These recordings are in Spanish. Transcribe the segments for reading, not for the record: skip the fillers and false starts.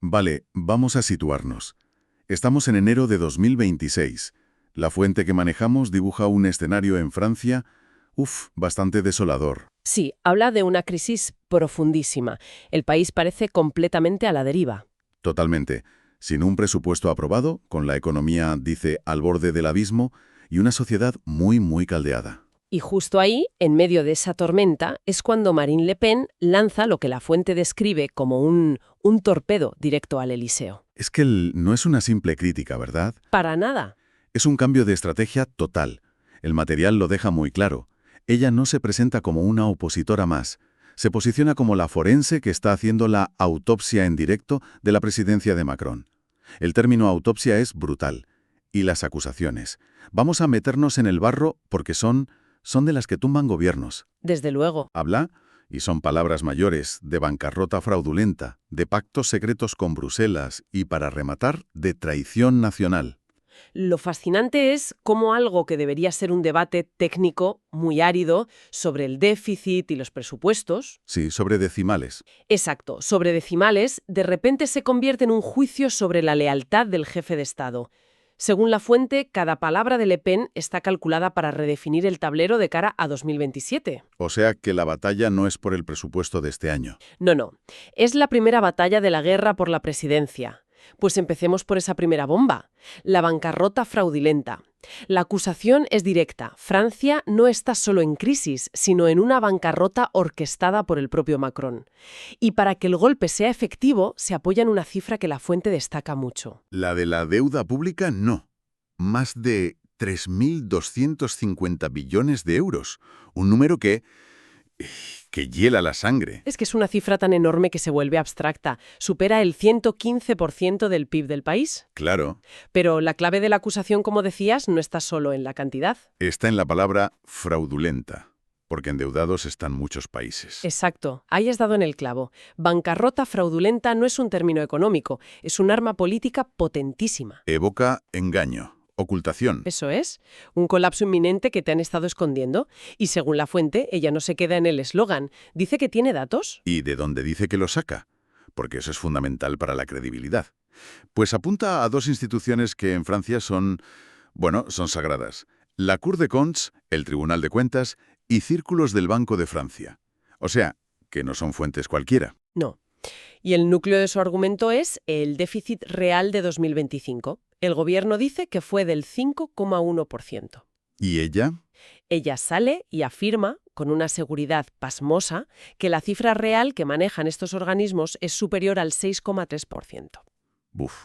Vale, vamos a situarnos. Estamos en enero de 2026. La fuente que manejamos dibuja un escenario en Francia, bastante desolador. Sí, habla de una crisis profundísima. El país parece completamente a la deriva. Totalmente. Sin un presupuesto aprobado, con la economía, dice, al borde del abismo, y una sociedad muy, muy caldeada. Y justo ahí, en medio de esa tormenta, es cuando Marine Le Pen lanza lo que la fuente describe como un torpedo directo al Elíseo. Es que no es una simple crítica, ¿verdad? Para nada. Es un cambio de estrategia total. El material lo deja muy claro. Ella no se presenta como una opositora más. Se posiciona como la forense que está haciendo la autopsia en directo de la presidencia de Macron. El término autopsia es brutal. Y las acusaciones. Vamos a meternos en el barro porque son de las que tumban gobiernos. Desde luego. Habla, y son palabras mayores, de bancarrota fraudulenta, de pactos secretos con Bruselas y, para rematar, de traición nacional. Lo fascinante es cómo algo que debería ser un debate técnico muy árido sobre el déficit y los presupuestos. Sí, sobre decimales. Exacto, sobre decimales, de repente se convierte en un juicio sobre la lealtad del jefe de Estado. Según la fuente, cada palabra de Le Pen está calculada para redefinir el tablero de cara a 2027. O sea que la batalla no es por el presupuesto de este año. No. Es la primera batalla de la guerra por la presidencia. Pues empecemos por esa primera bomba, la bancarrota fraudulenta. La acusación es directa. Francia no está solo en crisis, sino en una bancarrota orquestada por el propio Macron. Y para que el golpe sea efectivo, se apoya en una cifra que la fuente destaca mucho. La de la deuda pública, no. Más de 3.250 billones de euros. Un número que hiela la sangre. Es que es una cifra tan enorme que se vuelve abstracta. Supera el 115% del PIB del país. Claro. Pero la clave de la acusación, como decías, no está solo en la cantidad. Está en la palabra fraudulenta, porque endeudados están muchos países. Exacto. Ahí has dado en el clavo. Bancarrota fraudulenta no es un término económico, es un arma política potentísima. Evoca engaño. Ocultación. Eso es, un colapso inminente que te han estado escondiendo. Y según la fuente, ella no se queda en el eslogan. Dice que tiene datos. ¿Y de dónde dice que lo saca? Porque eso es fundamental para la credibilidad. Pues apunta a dos instituciones que en Francia son sagradas. La Cour des Comptes, el Tribunal de Cuentas, y Círculos del Banco de Francia. O sea, que no son fuentes cualquiera. No. Y el núcleo de su argumento es el déficit real de 2025. El gobierno dice que fue del 5,1%. ¿Y ella? Ella sale y afirma, con una seguridad pasmosa, que la cifra real que manejan estos organismos es superior al 6,3%.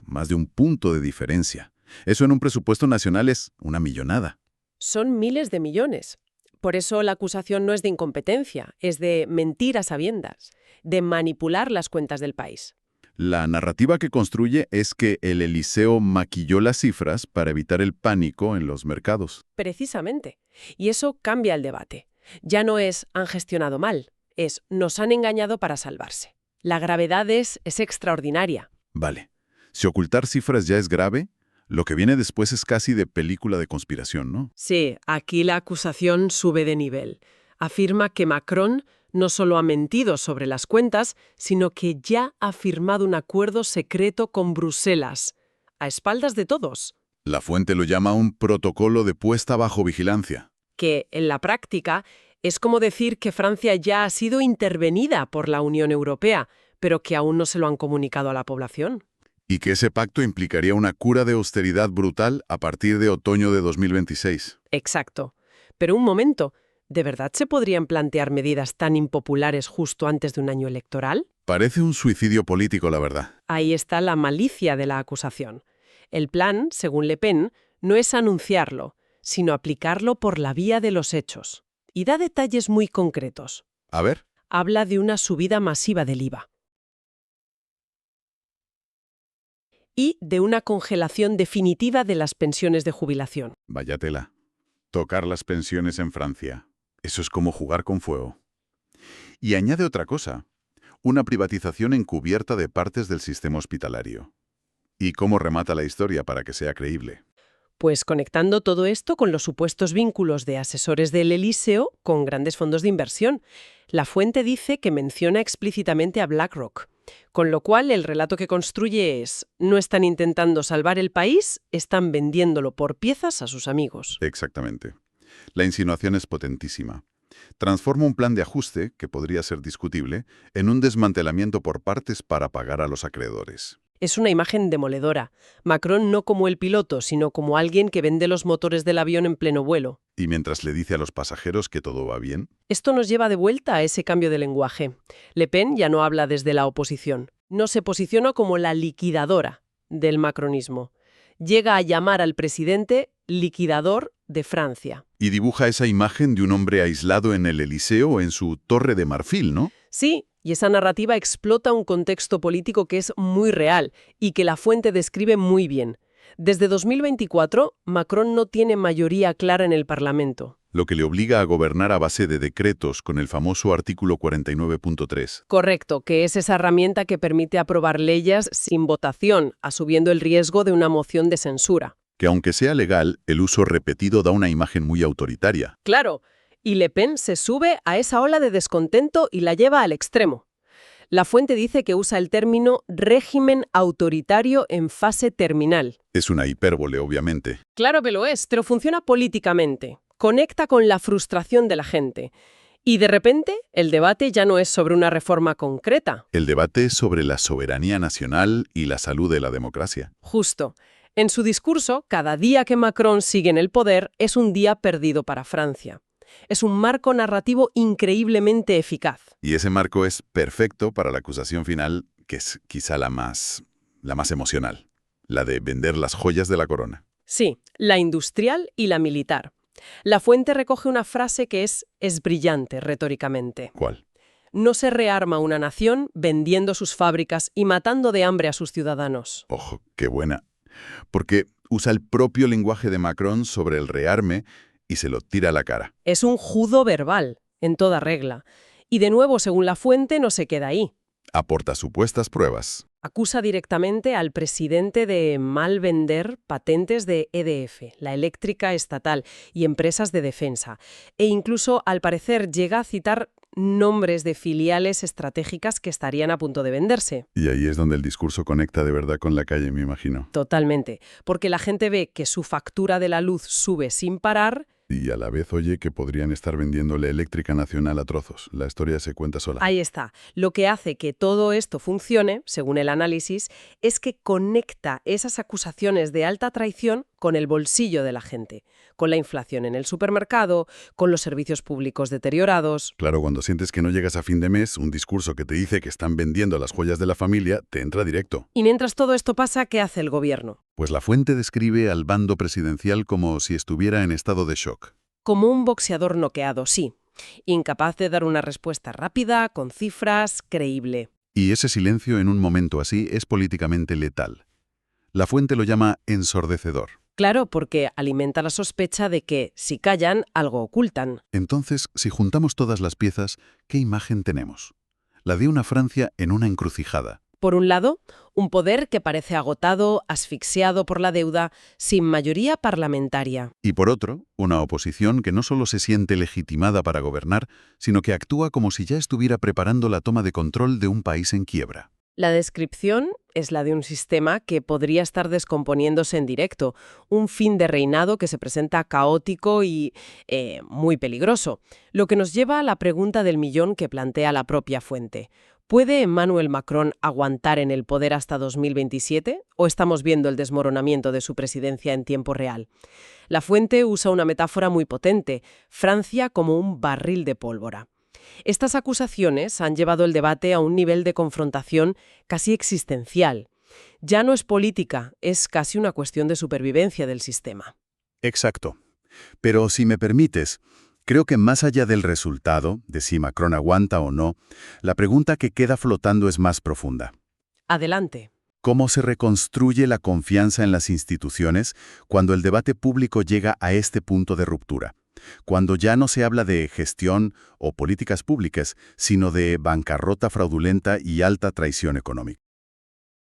Más de un punto de diferencia. Eso en un presupuesto nacional es una millonada. Son miles de millones. Por eso la acusación no es de incompetencia, es de mentir a sabiendas, de manipular las cuentas del país. La narrativa que construye es que el Elíseo maquilló las cifras para evitar el pánico en los mercados. Precisamente. Y eso cambia el debate. Ya no es han gestionado mal, es nos han engañado para salvarse. La gravedad es extraordinaria. Vale. Si ocultar cifras ya es grave, lo que viene después es casi de película de conspiración, ¿no? Sí, aquí la acusación sube de nivel. Afirma que Macron no solo ha mentido sobre las cuentas, sino que ya ha firmado un acuerdo secreto con Bruselas, a espaldas de todos. La fuente lo llama un protocolo de puesta bajo vigilancia. Que, en la práctica, es como decir que Francia ya ha sido intervenida por la Unión Europea, pero que aún no se lo han comunicado a la población. Y que ese pacto implicaría una cura de austeridad brutal a partir de otoño de 2026. Exacto. Pero un momento, ¿de verdad se podrían plantear medidas tan impopulares justo antes de un año electoral? Parece un suicidio político, la verdad. Ahí está la malicia de la acusación. El plan, según Le Pen, no es anunciarlo, sino aplicarlo por la vía de los hechos. Y da detalles muy concretos. A ver. Habla de una subida masiva del IVA. Y de una congelación definitiva de las pensiones de jubilación. Vaya tela. Tocar las pensiones en Francia. Eso es como jugar con fuego. Y añade otra cosa. Una privatización encubierta de partes del sistema hospitalario. ¿Y cómo remata la historia para que sea creíble? Pues conectando todo esto con los supuestos vínculos de asesores del Elíseo con grandes fondos de inversión. La fuente dice que menciona explícitamente a BlackRock. Con lo cual, el relato que construye es: no están intentando salvar el país, están vendiéndolo por piezas a sus amigos. Exactamente. La insinuación es potentísima. Transforma un plan de ajuste, que podría ser discutible, en un desmantelamiento por partes para pagar a los acreedores. Es una imagen demoledora. Macron no como el piloto, sino como alguien que vende los motores del avión en pleno vuelo. Y mientras le dice a los pasajeros que todo va bien, Esto nos lleva de vuelta a ese cambio de lenguaje. Le Pen ya no habla desde la oposición. No se posiciona como la liquidadora del macronismo. Llega a llamar al presidente liquidador de Francia. y dibuja esa imagen de un hombre aislado en el Eliseo en su torre de marfil, ¿no? Sí, y esa narrativa explota un contexto político que es muy real y que La Fuente describe muy bien. Desde 2024, Macron no tiene mayoría clara en el Parlamento. Lo que le obliga a gobernar a base de decretos con el famoso artículo 49.3. Correcto, que es esa herramienta que permite aprobar leyes sin votación, asumiendo el riesgo de una moción de censura. Que aunque sea legal, el uso repetido da una imagen muy autoritaria. Claro, y Le Pen se sube a esa ola de descontento y la lleva al extremo. La Fuente dice que usa el término régimen autoritario en fase terminal. Es una hipérbole, obviamente. Claro que lo es, pero funciona políticamente. Conecta con la frustración de la gente. Y de repente, el debate ya no es sobre una reforma concreta. El debate es sobre la soberanía nacional y la salud de la democracia. Justo. En su discurso, cada día que Macron sigue en el poder es un día perdido para Francia. Es un marco narrativo increíblemente eficaz. Y ese marco es perfecto para la acusación final, que es quizá la más emocional, la de vender las joyas de la corona. Sí, la industrial y la militar. La Fuente recoge una frase que es brillante retóricamente. ¿Cuál? No se rearma una nación vendiendo sus fábricas y matando de hambre a sus ciudadanos. Ojo, qué buena. Porque usa el propio lenguaje de Macron sobre el rearme y se lo tira a la cara. Es un judo verbal, en toda regla. Y de nuevo, según La Fuente, no se queda ahí. Aporta supuestas pruebas. Acusa directamente al presidente de mal vender patentes de EDF, la eléctrica estatal, y empresas de defensa. E incluso, al parecer, llega a citar nombres de filiales estratégicas que estarían a punto de venderse. Y ahí es donde el discurso conecta de verdad con la calle, me imagino. Totalmente. Porque la gente ve que su factura de la luz sube sin parar. Y a la vez oye que podrían estar vendiendo la eléctrica nacional a trozos. La historia se cuenta sola. Ahí está. Lo que hace que todo esto funcione, según el análisis, es que conecta esas acusaciones de alta traición con el bolsillo de la gente, con la inflación en el supermercado, con los servicios públicos deteriorados. Claro, cuando sientes que no llegas a fin de mes, un discurso que te dice que están vendiendo las joyas de la familia te entra directo. Y mientras todo esto pasa, ¿qué hace el gobierno? Pues La Fuente describe al bando presidencial como si estuviera en estado de shock. Como un boxeador noqueado, sí. Incapaz de dar una respuesta rápida, con cifras, creíble. Y ese silencio en un momento así es políticamente letal. La Fuente lo llama ensordecedor. Claro, porque alimenta la sospecha de que, si callan, algo ocultan. Entonces, si juntamos todas las piezas, ¿qué imagen tenemos? La de una Francia en una encrucijada. Por un lado, un poder que parece agotado, asfixiado por la deuda, sin mayoría parlamentaria. Y por otro, una oposición que no solo se siente legitimada para gobernar, sino que actúa como si ya estuviera preparando la toma de control de un país en quiebra. La descripción es la de un sistema que podría estar descomponiéndose en directo, un fin de reinado que se presenta caótico y muy peligroso, lo que nos lleva a la pregunta del millón que plantea la propia Fuente. ¿Puede Emmanuel Macron aguantar en el poder hasta 2027 o estamos viendo el desmoronamiento de su presidencia en tiempo real? La Fuente usa una metáfora muy potente, Francia como un barril de pólvora. Estas acusaciones han llevado el debate a un nivel de confrontación casi existencial. Ya no es política, es casi una cuestión de supervivencia del sistema. Exacto. Pero si me permites, creo que más allá del resultado, de si Macron aguanta o no, la pregunta que queda flotando es más profunda. Adelante. ¿Cómo se reconstruye la confianza en las instituciones cuando el debate público llega a este punto de ruptura? Cuando ya no se habla de gestión o políticas públicas, sino de bancarrota fraudulenta y alta traición económica.